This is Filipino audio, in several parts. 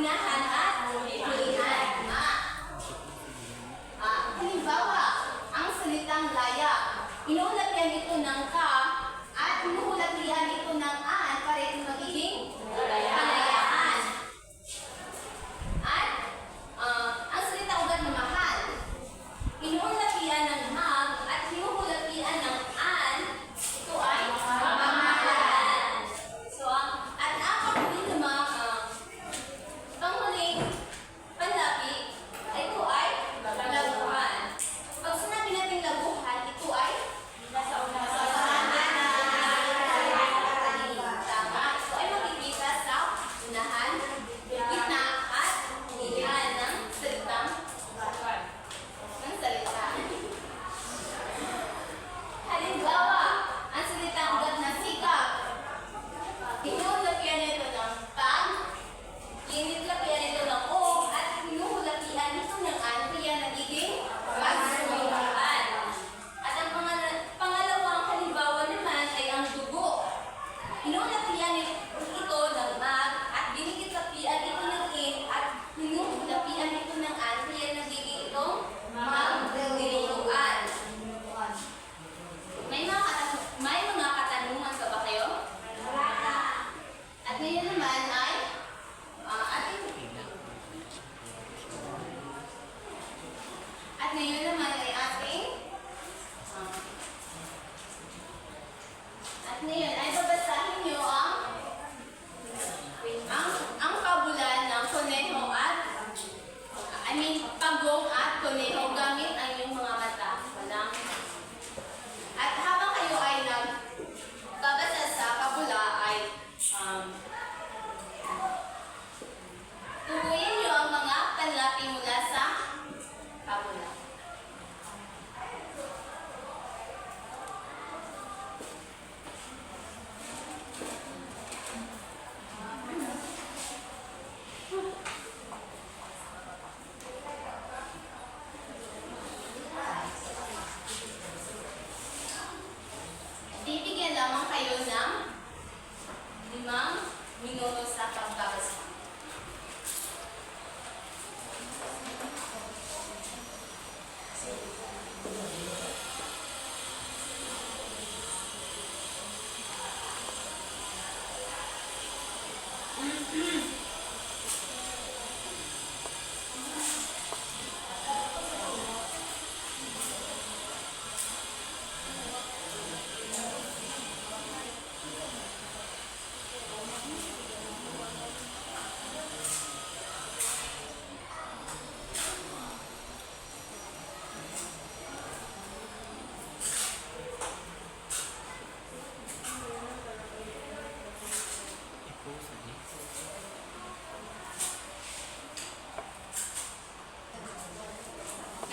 unahan at hulihan. Halimbawa, ang salitang laya. Inuulat ito ng ka at inuulat ito ng an para ito magiging kalayaan. At ang salitang ugat na mahal. Inuulat ng mag at inuulat ng an. Ito ay mamahalan. So, at ang pagkulit ng mga panghuling panlapi, ito ay laguhan. Pag sinabi natin laguhan, ito ay nasa unahan. Tama. Ito ay makikita sa unahan, gitna, at hilahan ng salitang salita. Halimbawa, ang salitang ugat na sikap. Inuulapian ito ng pag, initlapian ito ng o, at inuulapian ito ng an, kaya nagiging pagsulihan. At ang pangalawang halimbawa naman ay ang dugo. Inuulapian ito ng mag, at dinikitlapian ito ng in, at inuulapian ito ng an, kaya nagiging itong magdinuguan. May mga katanungan ka ba kayo? At ngayon naman ay babasahin niyo ang pabulan ng koneho at pagong at koneho gamit ang iyong mga mata. At habang kayo ay nagbabasa sa pabula ay tuguin niyo ang mga panlapi mula sa pabula. Bibigyan lamang kayo ng 5 minuto sa pagbabasa.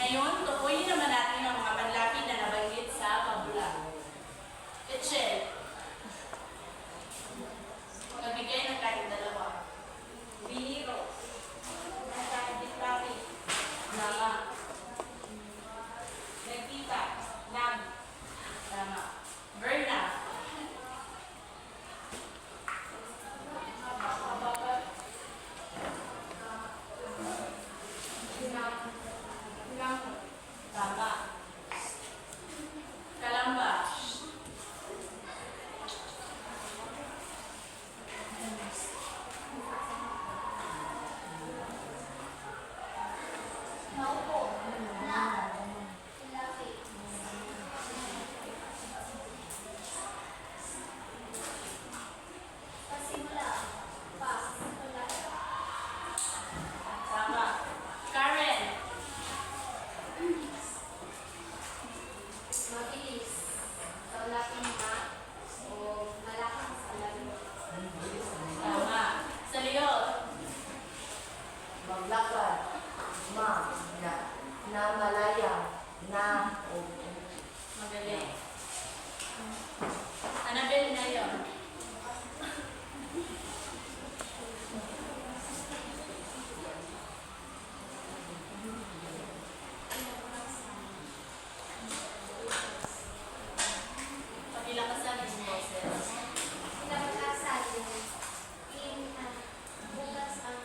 Ngayon, tukuyin naman natin ang mga panlapi na nabanggit sa pabula. Etchel. Magbigay ng kahit dalawa. Biniro. Nagkakaditrapi. Nama. Nagkita. Nag. Tama. Verna. Tama. Kalamba. Naupo. Na. Laki. Pasimula. Pa. Tama. Karen. Mabilis. Saulating ma. O malakas sa lalo. Tama. Saliot. Maglakad, na malaya, na o Magaling. Annabelle na yun. Pakilakasan yung boses. Pinapakasan. Bukas ang